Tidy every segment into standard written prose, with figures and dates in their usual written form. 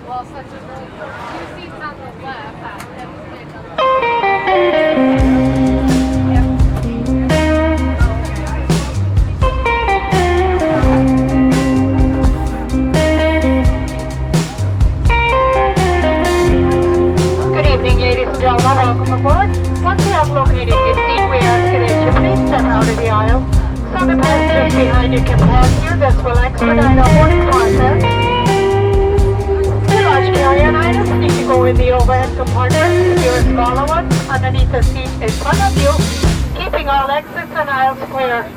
Well, such a really two seats on the left. Good evening, ladies and gentlemen. Welcome aboard. Once you have located your seat, we ask you that you please step out of the aisle so the passengers behind you can pass you. This will expedite our boarding process. Large carry-on items need to go in the overhead compartment. Your smaller ones underneath the seat in front of you, keeping all exits and aisles clear.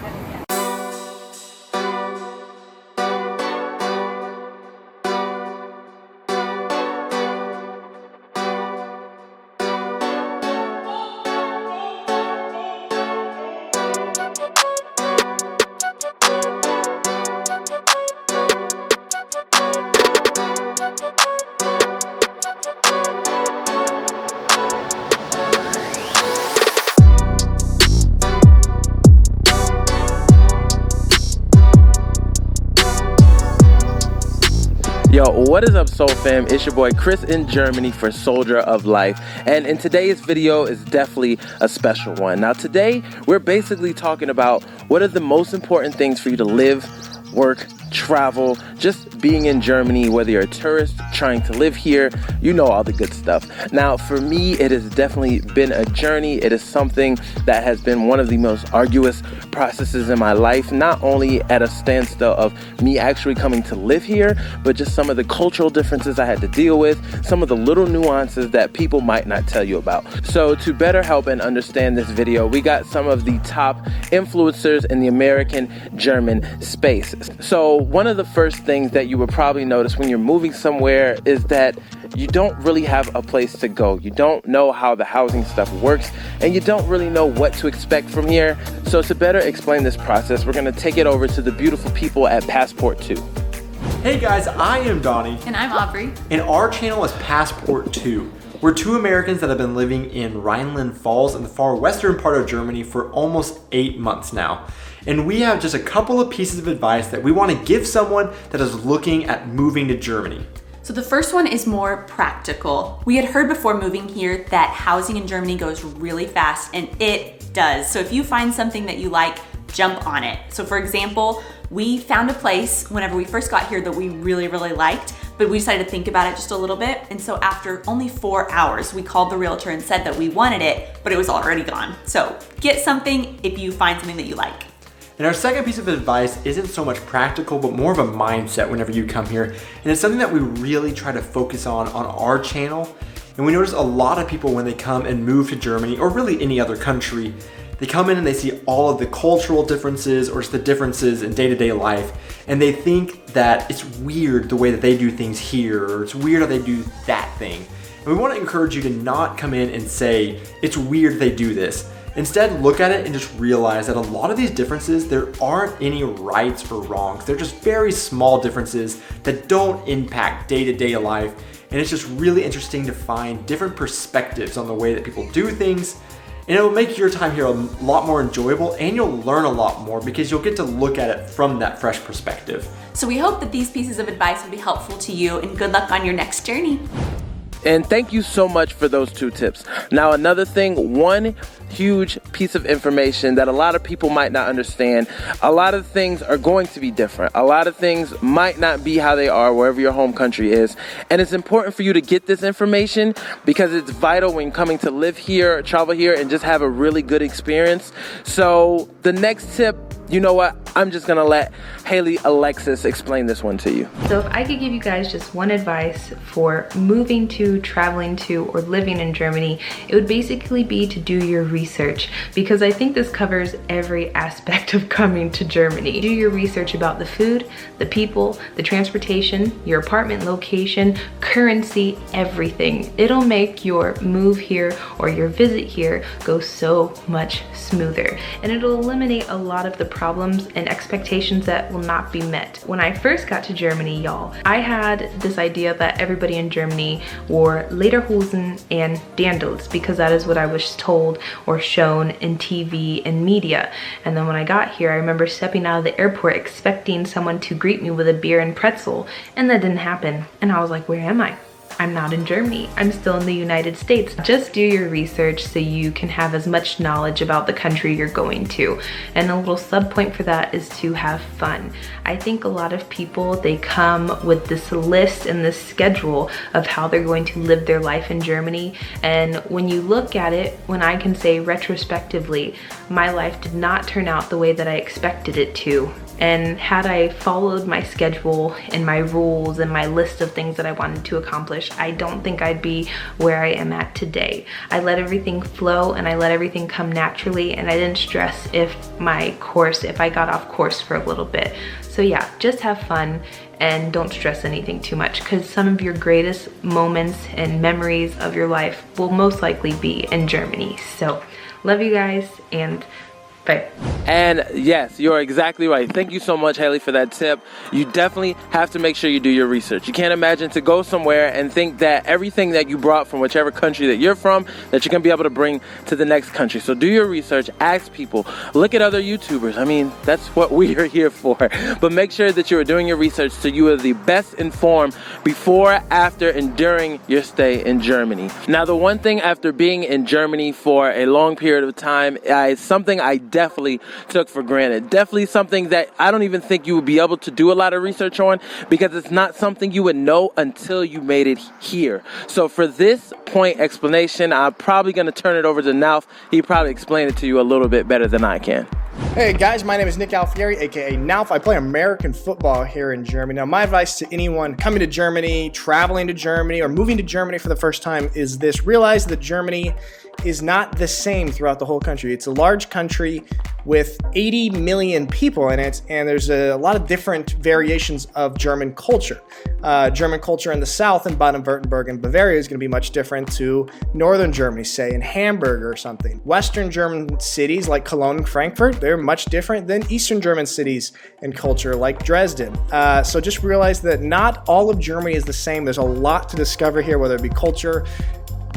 Yo, what is up, Soul Fam? It's your boy Chris in Germany for Soldier of Life, and in today's video is definitely a special one. Now today we're basically talking about what are the most important things for you to live, work, travel, just being in Germany, whether you're a tourist trying to live here, you know, all the good stuff. Now for me, it has definitely been a journey. It is something that has been one of the most arduous processes in my life, not only at a standstill of me actually coming to live here, but just some of the cultural differences I had to deal with, some of the little nuances that people might not tell you about. So to better help and understand this video, we got some of the top influencers in the American-German space. So one of the first things that you would probably notice when you're moving somewhere is that you don't really have a place to go. You don't know how the housing stuff works, and you don't really know what to expect from here. So to better explain this process, we're gonna take it over to the beautiful people at Passport 2. Hey guys, I am Donnie. And I'm Aubrey. And our channel is Passport 2. We're two Americans that have been living in Rhineland Falls in the far western part of Germany for almost 8 months now. And we have just a couple of pieces of advice that we want to give someone that is looking at moving to Germany. So the first one is more practical. We had heard before moving here that housing in Germany goes really fast, and it does. So if you find something that you like, jump on it. So for example, we found a place whenever we first got here that we really, really liked, but we decided to think about it just a little bit. And so after only 4 hours, we called the realtor and said that we wanted it, but it was already gone. So get something if you find something that you like. And our second piece of advice isn't so much practical, but more of a mindset whenever you come here. And it's something that we really try to focus on our channel. And we notice a lot of people when they come and move to Germany, or really any other country, they come in and they see all of the cultural differences or just the differences in day-to-day life. And they think that it's weird the way that they do things here, or it's weird how they do that thing. And we want to encourage you to not come in and say, it's weird they do this. Instead, look at it and just realize that a lot of these differences, there aren't any rights or wrongs. They're just very small differences that don't impact day-to-day life. And it's just really interesting to find different perspectives on the way that people do things. And it will make your time here a lot more enjoyable, and you'll learn a lot more because you'll get to look at it from that fresh perspective. So we hope that these pieces of advice will be helpful to you, and good luck on your next journey. And thank you so much for those 2 tips. Now another thing, one huge piece of information that a lot of people might not understand, a lot of things are going to be different. A lot of things might not be how they are wherever your home country is. And it's important for you to get this information because it's vital when coming to live here, travel here, and just have a really good experience. So the next tip, you know what? I'm just gonna let Hayley, Alexis explain this one to you. So if I could give you guys just one advice for moving to, traveling to, or living in Germany, it would basically be to do your research, because I think this covers every aspect of coming to Germany. Do your research about the food, the people, the transportation, your apartment location, currency, everything. It'll make your move here or your visit here go so much smoother, and it'll eliminate a lot of the problems and expectations that will not be met. When I first got to Germany, y'all, I had this idea that everybody in Germany or Lederhosen and Dandels, because that is what I was told or shown in TV and media. And then when I got here, I remember stepping out of the airport expecting someone to greet me with a beer and pretzel, and that didn't happen. And I was like, where am I? I'm not in Germany. I'm still in the United States. Just do your research so you can have as much knowledge about the country you're going to. And a little sub point for that is to have fun. I think a lot of people, they come with this list and this schedule of how they're going to live their life in Germany. And when you look at it, when I can say retrospectively, my life did not turn out the way that I expected it to. And had I followed my schedule and my rules and my list of things that I wanted to accomplish, I don't think I'd be where I am at today. I let everything flow and I let everything come naturally, and I didn't stress if I got off course for a little bit. So yeah, just have fun and don't stress anything too much, because some of your greatest moments and memories of your life will most likely be in Germany. So love you guys, and bye. And yes, you're exactly right. Thank you so much, Hayley, for that tip. You definitely have to make sure you do your research. You can't imagine to go somewhere and think that everything that you brought from whichever country that you're from, that you're gonna be able to bring to the next country. So do your research, ask people, look at other YouTubers. I mean, that's what we are here for. But make sure that you are doing your research so you are the best informed before, after, and during your stay in Germany. Now, the one thing after being in Germany for a long period of time is something I definitely took for granted. Definitely something that I don't even think you would be able to do a lot of research on, because it's not something you would know until you made it here. So for this point explanation, I'm probably going to turn it over to NALF. He probably explain it to you a little bit better than I can. Hey guys, my name is Nick Alfieri, aka NALF. I play American football here in Germany. Now, my advice to anyone coming to Germany, traveling to Germany, or moving to Germany for the first time is this: realize that Germany is not the same throughout the whole country. It's a large country with 80 million people in it, and there's a lot of different variations of German culture. German culture in the south in Baden-Württemberg and Bavaria is going to be much different to northern Germany, say in Hamburg or something. Western German cities like Cologne and Frankfurt, they're much different than Eastern German cities and culture like Dresden. So just realize that not all of Germany is the same. There's a lot to discover here, whether it be culture,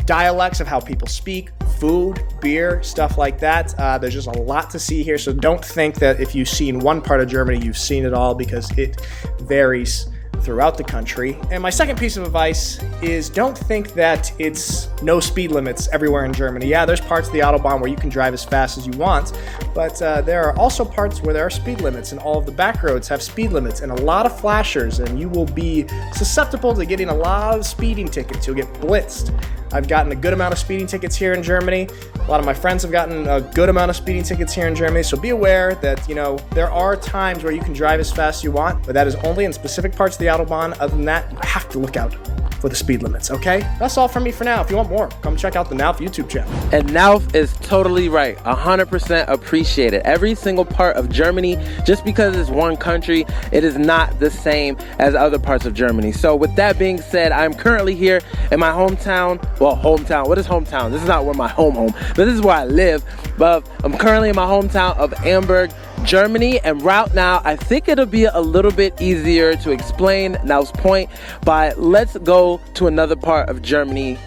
dialects of how people speak, food, beer, stuff like that. There's just a lot to see here, so don't think that if you've seen one part of Germany, you've seen it all, because it varies throughout the country. And my second piece of advice is don't think that it's no speed limits everywhere in Germany. Yeah, there's parts of the Autobahn where you can drive as fast as you want, but there are also parts where there are speed limits, and all of the back roads have speed limits and a lot of flashers, and you will be susceptible to getting a lot of speeding tickets. You'll get blitzed. I've gotten a good amount of speeding tickets here in Germany. A lot of my friends have gotten a good amount of speeding tickets here in Germany. So be aware that, there are times where you can drive as fast as you want, but that is only in specific parts of the Autobahn. Other than that, you have to look out for the speed limits, okay? That's all from me for now. If you want more, come check out the NALF YouTube channel. And NALF is totally right. 100% appreciate it. Every single part of Germany, just because it's one country, it is not the same as other parts of Germany. So with that being said, I'm currently here in my hometown. Well, hometown. What is hometown? This is not where my home, but this is where I live. But I'm currently in my hometown of Hamburg, Germany, and right now I think it'll be a little bit easier to explain NALF's point, but let's go to another part of Germany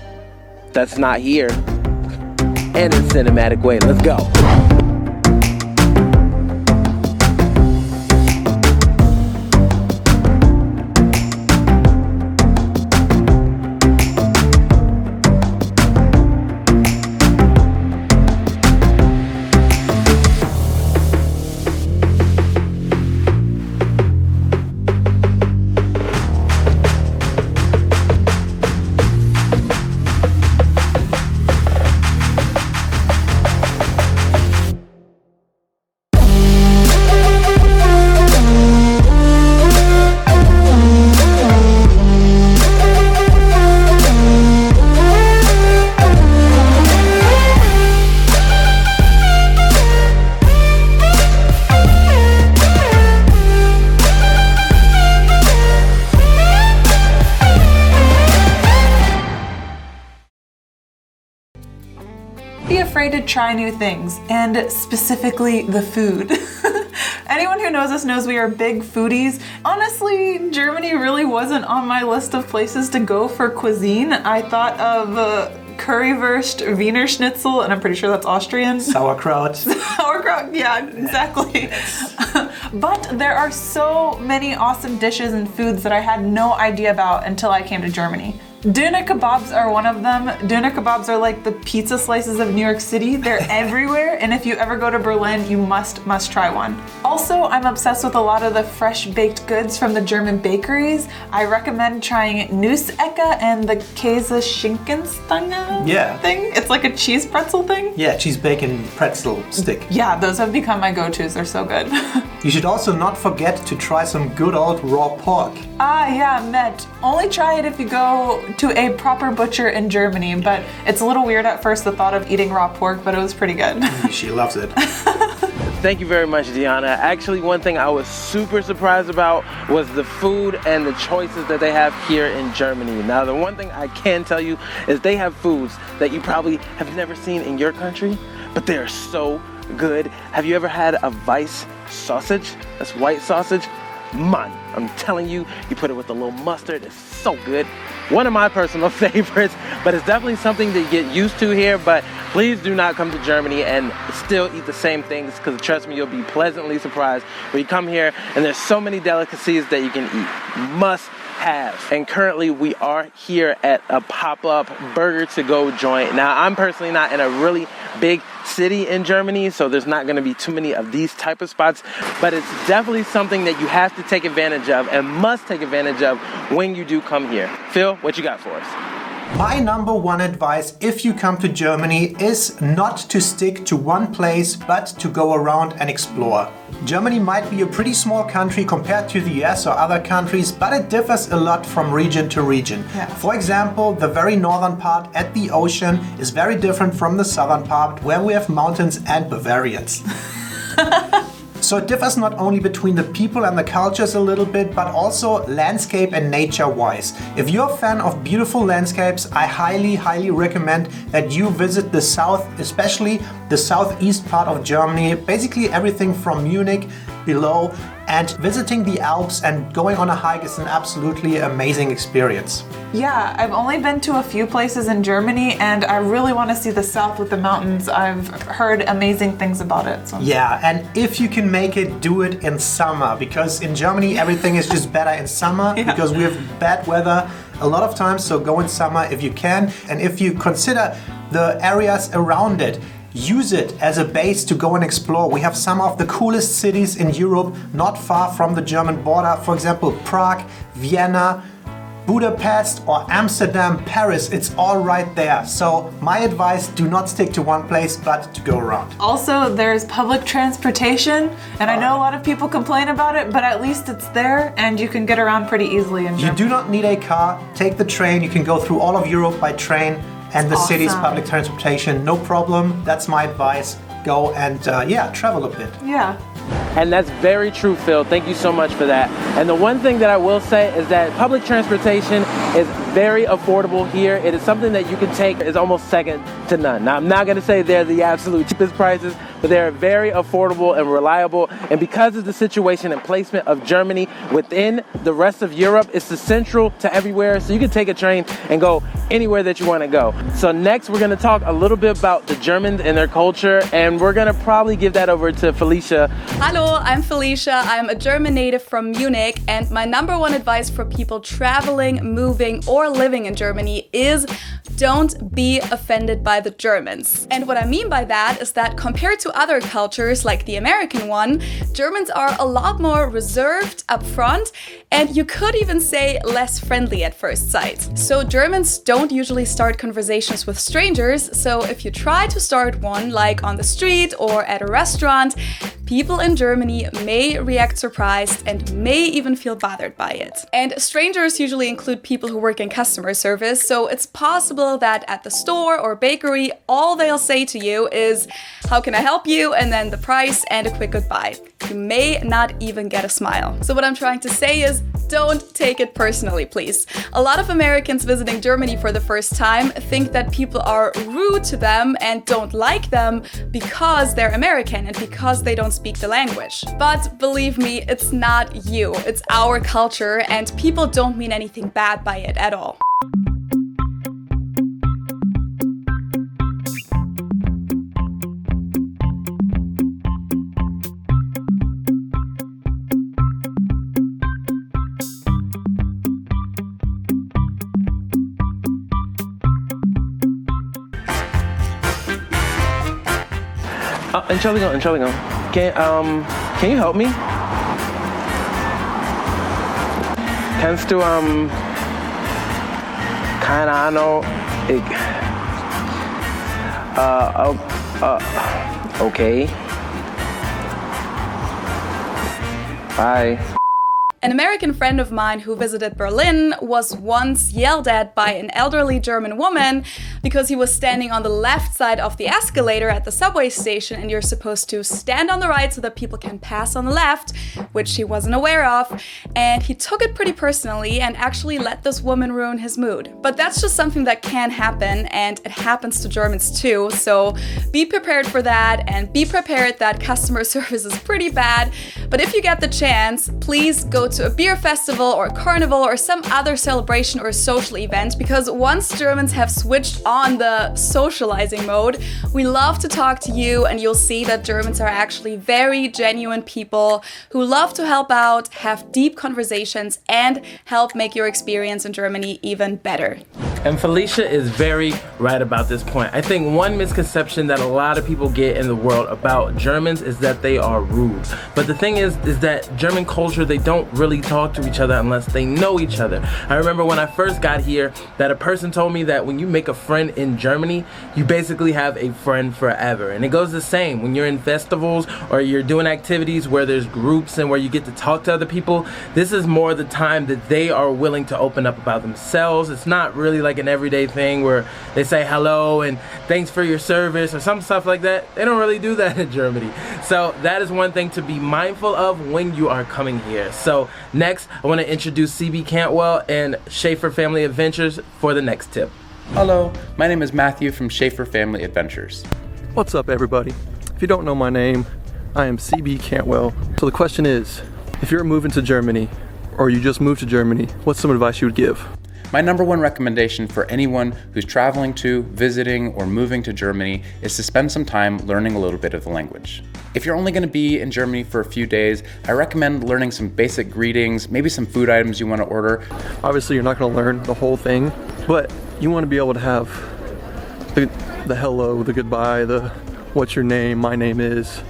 that's not here and in cinematic way. Let's go. Be afraid to try new things, and specifically the food. Anyone who knows us knows we are big foodies. Honestly, Germany really wasn't on my list of places to go for cuisine. I thought of currywurst, Wiener Schnitzel, and I'm pretty sure that's Austrian. Sauerkraut. Sauerkraut, yeah, exactly. But there are so many awesome dishes and foods that I had no idea about until I came to Germany. Doner kebabs are one of them. Doner kebabs are like the pizza slices of New York City. They're everywhere, and if you ever go to Berlin, you must try one. Also, I'm obsessed with a lot of the fresh baked goods from the German bakeries. I recommend trying Nussecke and the Käse-Schinkenstange thing. It's like a cheese pretzel thing. Yeah, cheese bacon pretzel stick. Yeah, those have become my go-tos. They're so good. You should also not forget to try some good old raw pork. Ah, yeah, Met. Only try it if you go to a proper butcher in Germany, but it's a little weird at first, the thought of eating raw pork, but it was pretty good. She loves it. Thank you very much, Deanna. Actually, one thing I was super surprised about was the food and the choices that they have here in Germany. Now, the one thing I can tell you is they have foods that you probably have never seen in your country, but they are so good. Have you ever had a Weiss sausage? That's white sausage. Man, I'm telling you, you put it with a little mustard, it's so good. One of my personal favorites, but it's definitely something to get used to here. But please do not come to Germany and still eat the same things, because trust me, you'll be pleasantly surprised when you come here and there's so many delicacies that you can eat. Must have. And currently we are here at a pop-up burger to go joint. Now, I'm personally not in a really big city in Germany, so there's not going to be too many of these type of spots, but it's definitely something that you have to take advantage of and must take advantage of when you do come here. Phil, what you got for us? My number one advice if you come to Germany is not to stick to one place, but to go around and explore. Germany might be a pretty small country compared to the US or other countries, but it differs a lot from region to region. Yeah. For example, the very northern part at the ocean is very different from the southern part where we have mountains and Bavarians. So it differs not only between the people and the cultures a little bit, but also landscape and nature-wise. If you're a fan of beautiful landscapes, I highly recommend that you visit the south, especially the southeast part of Germany. Basically everything from Munich below, and visiting the Alps and going on a hike is an absolutely amazing experience. Yeah, I've only been to a few places in Germany, and I really want to see the south with the mountains. I've heard amazing things about it. So. Yeah, and if you can make it, do it in summer, because in Germany everything is just better in summer because we have bad weather a lot of times, so go in summer if you can. And if you consider the areas around it, use it as a base to go and explore. We have some of the coolest cities in Europe not far from the German border. For example, Prague, Vienna, Budapest or Amsterdam, Paris, it's all right there. So my advice, do not stick to one place, but to go around. Also, there's public transportation, and I know a lot of people complain about it, but at least it's there and you can get around pretty easily in Germany. You do not need a car, take the train, you can go through all of Europe by train and the city's public transportation, no problem. That's my advice. Go and travel a bit. Yeah. And that's very true, Phil. Thank you so much for that. And the one thing that I will say is that public transportation is very affordable here. It is something that you can take. It's almost second to none. Now, I'm not going to say they're the absolute cheapest prices, but they're very affordable and reliable. And because of the situation and placement of Germany within the rest of Europe, it's the central to everywhere. So you can take a train and go anywhere that you want to go. So next, we're going to talk a little bit about the Germans and their culture. And we're going to probably give that over to Felicia. Hello, I'm Felicia. I'm a German native from Munich, and my number one advice for people traveling, moving, or living in Germany is don't be offended by the Germans. And what I mean by that is that compared to other cultures like the American one, Germans are a lot more reserved, upfront, and you could even say less friendly at first sight. So Germans don't usually start conversations with strangers, so if you try to start one like on the street or at a restaurant, people in Germany may react surprised and may even feel bothered by it. And strangers usually include people who work in customer service, so it's possible that at the store or bakery, all they'll say to you is, "How can I help you?" and then the price and a quick goodbye. You may not even get a smile. So what I'm trying to say is, don't take it personally, please. A lot of Americans visiting Germany for the first time think that people are rude to them and don't like them because they're American and because they don't speak the language. But believe me, it's not you, it's our culture, and people don't mean anything bad by it at all. Entschuldigung. Can you help me? Kannst du, keine Ahnung, okay. Bye. An American friend of mine who visited Berlin was once yelled at by an elderly German woman because he was standing on the left side of the escalator at the subway station, and you're supposed to stand on the right so that people can pass on the left, which he wasn't aware of, and he took it pretty personally and actually let this woman ruin his mood. But that's just something that can happen, and it happens to Germans too, so be prepared for that, and be prepared that customer service is pretty bad. But if you get the chance, please go to a beer festival or carnival or some other celebration or social event, because once Germans have switched on the socializing mode, we love to talk to you, and you'll see that Germans are actually very genuine people who love to help out, have deep conversations, and help make your experience in Germany even better. And Felicia is very right about this point. I think one misconception that a lot of people get in the world about Germans is that they are rude. But the thing is that German culture, they don't really talk to each other unless they know each other. I remember when I first got here that a person told me that when you make a friend in Germany, you basically have a friend forever. And it goes the same when you're in festivals or you're doing activities where there's groups and where you get to talk to other people. This is more the time that they are willing to open up about themselves. It's not really like an everyday thing where they say hello and thanks for your service or some stuff like that. They don't really do that in Germany. So that is one thing to be mindful of when you are coming here. So next, I want to introduce CB Cantwell and Schaefer Family Adventures for the next tip. Hello, my name is Matthew from Schaefer Family Adventures. What's up, everybody? If you don't know my name, I am CB Cantwell. So the question is, if you're moving to Germany or you just moved to Germany, what's some advice you would give? My number one recommendation for anyone who's traveling to, visiting, or moving to Germany is to spend some time learning a little bit of the language. If you're only going to be in Germany for a few days, I recommend learning some basic greetings, maybe some food items you want to order. Obviously, you're not going to learn the whole thing, but you want to be able to have the hello, the goodbye, the what's your name, my name is,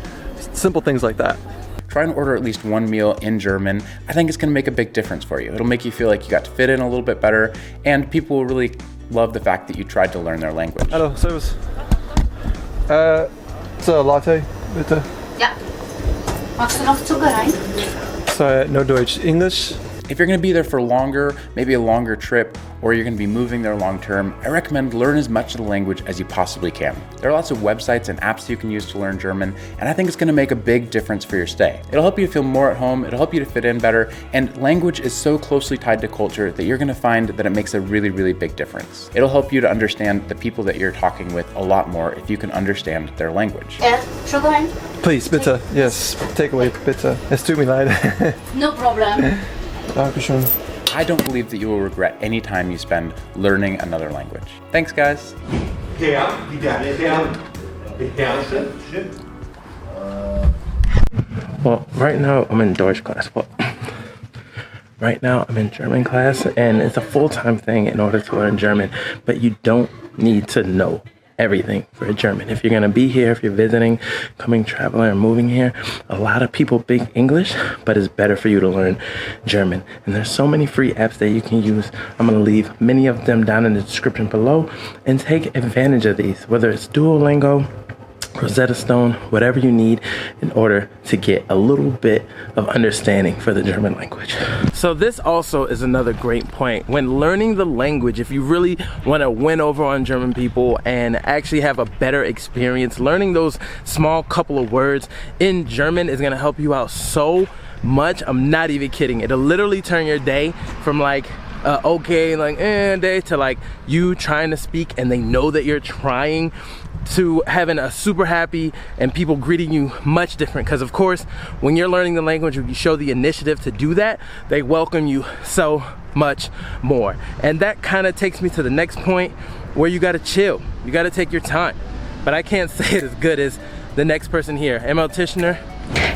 simple things like that. Try and order at least one meal in German. I think it's going to make a big difference for you. It'll make you feel like you got to fit in a little bit better, and people will really love the fact that you tried to learn their language. Hello, service. So latte, bitte. Ja. Magst du noch Zucker rein? So no Deutsch, English. If you're going to be there for longer, maybe a longer trip, or you're going to be moving there long term, I recommend learn as much of the language as you possibly can. There are lots of websites and apps you can use to learn German, and I think it's going to make a big difference for your stay. It'll help you to feel more at home, it'll help you to fit in better, and language is so closely tied to culture that you're going to find that it makes a really, really big difference. It'll help you to understand the people that you're talking with a lot more if you can understand their language. Sugar rein? Please, bitte. Yes, take away, bitte. Es tut mir leid. No problem. Dankeschön. I don't believe that you will regret any time you spend learning another language. Thanks, guys. Well, right now I'm in Deutsch class. Well, right now I'm in German class, and it's a full-time thing in order to learn German, but you don't need to know everything for German. If you're going to be here, if you're visiting, coming, traveling, or moving here, a lot of people speak English, but it's better for you to learn German. And there's so many free apps that you can use. I'm going to leave many of them down in the description below, and take advantage of these, whether it's Duolingo, Rosetta Stone, whatever you need in order to get a little bit of understanding for the German language. So this also is another great point. When learning the language, if you really want to win over on German people and actually have a better experience, learning those small couple of words in German is going to help you out so much. I'm not even kidding. It'll literally turn your day from like okay, like day to like you trying to speak and they know that you're trying, to having a super happy and people greeting you much different. Because of course, when you're learning the language, if you show the initiative to do that, they welcome you so much more. And that kind of takes me to the next point, where you got to chill. You got to take your time. But I can't say it as good as the next person here. ML Tishner.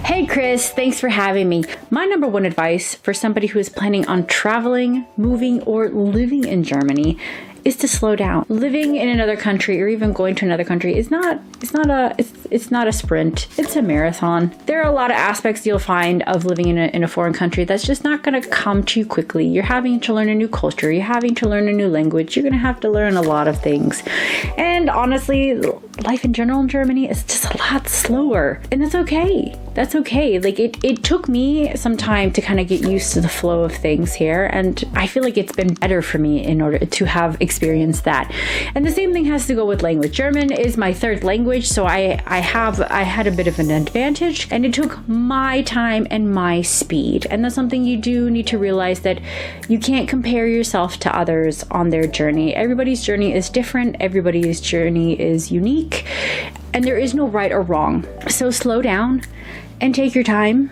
Hey Chris, thanks for having me. My number one advice for somebody who is planning on traveling, moving, or living in Germany is to slow down. Living in another country, or even going to another country, is not a sprint. It's a marathon. There are a lot of aspects you'll find of living in a foreign country that's just not going to come to you quickly. You're having to learn a new culture. You're having to learn a new language. You're going to have to learn a lot of things. And honestly, life in general in Germany is just a lot slower, and that's okay. That's okay. Like it took me some time to kind of get used to the flow of things here, and I feel like it's been better for me in order to have experienced that. And the same thing has to go with language. German is my third language, so I had a bit of an advantage, and it took my time and my speed. And that's something you do need to realize, that you can't compare yourself to others on their journey. Everybody's journey is different. Everybody's journey is unique, and there is no right or wrong. So slow down and take your time.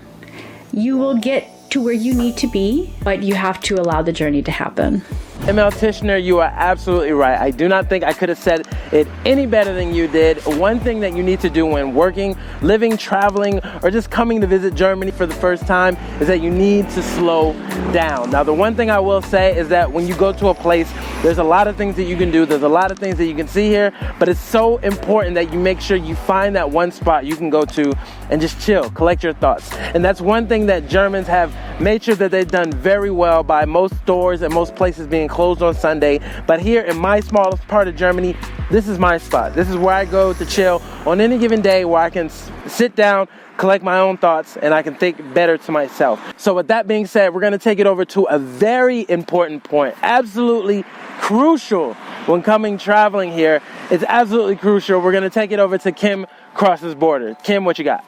You will get to where you need to be, but you have to allow the journey to happen. ML Tishner, you are absolutely right. I do not think I could have said it any better than you did. One thing that you need to do when working, living, traveling, or just coming to visit Germany for the first time is that you need to slow down. Now, the one thing I will say is that when you go to a place, there's a lot of things that you can do. There's a lot of things that you can see here, but it's so important that you make sure you find that one spot you can go to and just chill, collect your thoughts. And that's one thing that Germans have made sure that they've done very well, by most stores and most places being closed on Sunday. But here in my smallest part of Germany, this is my spot. This is where I go to chill on any given day, where I can sit down, collect my own thoughts, and I can think better to myself. So with that being said, we're going to take it over to a very important point, absolutely crucial when coming traveling here. It's absolutely crucial. We're going to take it over to Kim Crosses Borders. Kim, what you got?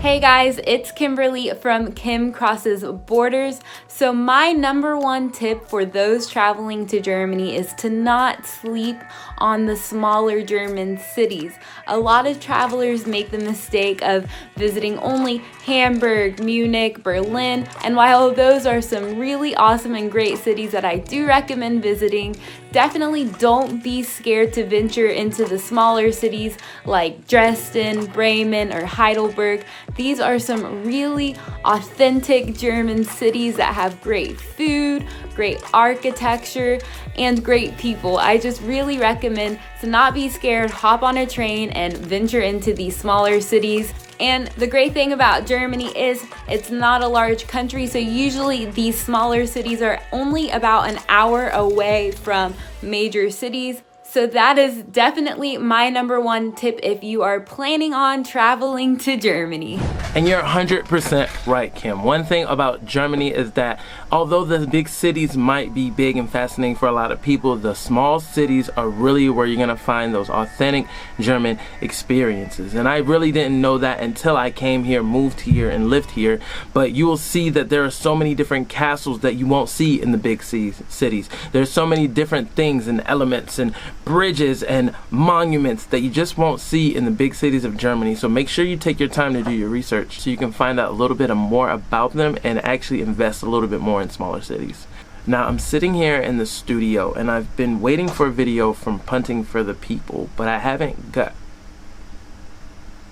Hey guys, it's Kimberly from Kim Crosses Borders. So my number one tip for those traveling to Germany is to not sleep on the smaller German cities. A lot of travelers make the mistake of visiting only Hamburg, Munich, Berlin, and while those are some really awesome and great cities that I do recommend visiting, definitely don't be scared to venture into the smaller cities like Dresden, Bremen, or Heidelberg. These are some really authentic German cities that have great food, great architecture, and great people. I just really recommend to not be scared, hop on a train and venture into these smaller cities. And the great thing about Germany is it's not a large country, so usually these smaller cities are only about an hour away from major cities. So that is definitely my number one tip if you are planning on traveling to Germany. And you're 100% right, Kim. One thing about Germany is that although the big cities might be big and fascinating for a lot of people, the small cities are really where you're gonna find those authentic German experiences. And I really didn't know that until I came here, moved here, and lived here. But you will see that there are so many different castles that you won't see in the big cities. There's so many different things and elements and bridges and monuments that you just won't see in the big cities of Germany. So make sure you take your time to do your research so you can find out a little bit more about them and actually invest a little bit more in smaller cities. Now I'm sitting here in the studio and I've been waiting for a video from Punting for the People, but I haven't got...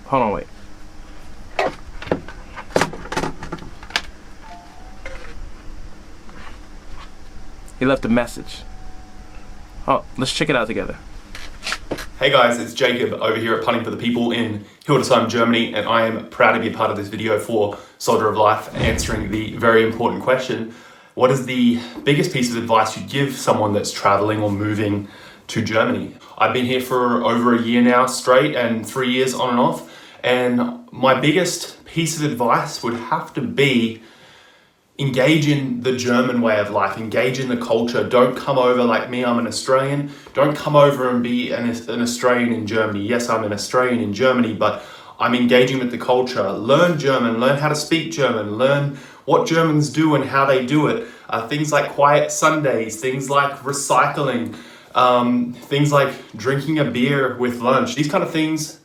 Hold on, wait. He left a message. Oh, let's check it out together. Hey guys, it's Jacob over here at Punting for the People in Hildesheim, Germany, and I am proud to be a part of this video for Soldier of Life, answering the very important question: what is the biggest piece of advice you'd give someone that's traveling or moving to Germany? I've been here for over a year now straight, and 3 years on and off, and my biggest piece of advice would have to be engage in the German way of life, engage in the culture. Don't come over like me, I'm an Australian. Don't come over and be an Australian in Germany. Yes, I'm an Australian in Germany, but I'm engaging with the culture. Learn German, learn how to speak German, learn what Germans do and how they do it. Things like quiet Sundays, things like recycling, things like drinking a beer with lunch. These kind of things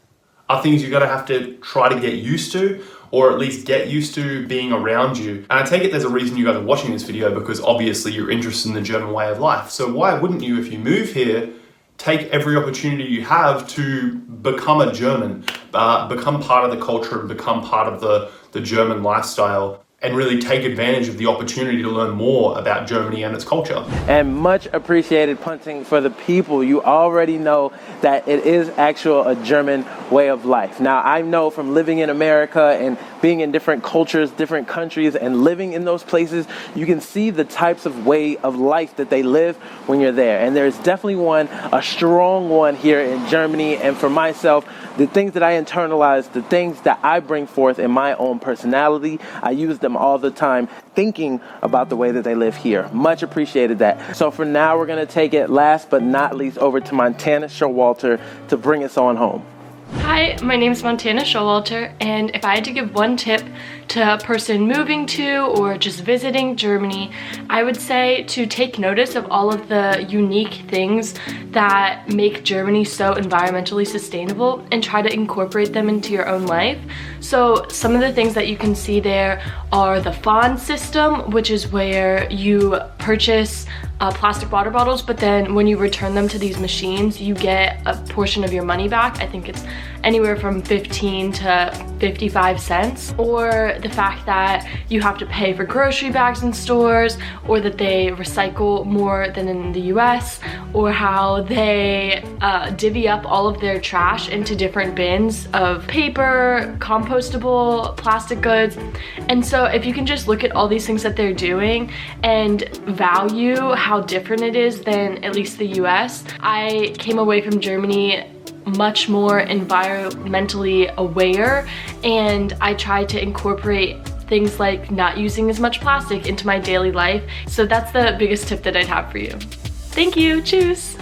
are things you're gonna have to try to get used to, or at least get used to being around you. And I take it there's a reason you guys are watching this video, because obviously you're interested in the German way of life. So why wouldn't you, if you move here, take every opportunity you have to become a German, become part of the culture, and become part of the German lifestyle, and really take advantage of the opportunity to learn more about Germany and its culture. And much appreciated, Punting, for the people. You already know that it is a German way of life. Now, I know from living in America and being in different cultures, different countries, and living in those places, you can see the types of way of life that they live when you're there. And there's definitely a strong one here in Germany. And for myself, the things that I internalize, the things that I bring forth in my own personality, I use them all the time, thinking about the way that they live here. Much appreciated that. So for now, we're going to take it, last but not least, over to Montana Showalter to bring us on home. Hi, my name is Montana Showalter, and if I had to give one tip to a person moving to or just visiting Germany, I would say to take notice of all of the unique things that make Germany so environmentally sustainable and try to incorporate them into your own life. So some of the things that you can see there are the Pfand system, which is where you purchase plastic water bottles, but then when you return them to these machines, you get a portion of your money back. I think it's anywhere from 15 to 55 cents. Or the fact that you have to pay for grocery bags in stores, or that they recycle more than in the US, or how they divvy up all of their trash into different bins of paper, compostable, plastic goods. And so if you can just look at all these things that they're doing and value how different it is than at least the US, I came away from Germany much more environmentally aware, and I try to incorporate things like not using as much plastic into my daily life. So that's the biggest tip that I'd have for you. Thank you, tschüss.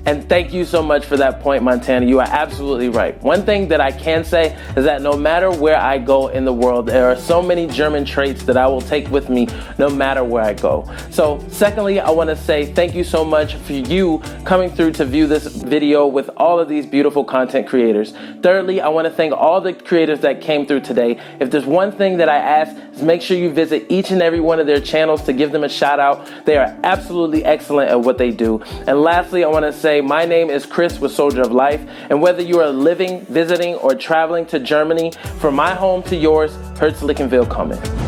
And thank you so much for that point, Montana. You are absolutely right. One thing that I can say is that no matter where I go in the world, there are so many German traits that I will take with me no matter where I go. So secondly, I want to say thank you so much for you coming through to view this video with all of these beautiful content creators. Thirdly, I want to thank all the creators that came through today. If there's one thing that I ask, is make sure you visit each and every one of their channels to give them a shout out. They are absolutely excellent at what they do. And lastly, I want to say my name is Chris with Soldier of Life, and whether you are living, visiting, or traveling to Germany, from my home to yours, herzlich willkommen.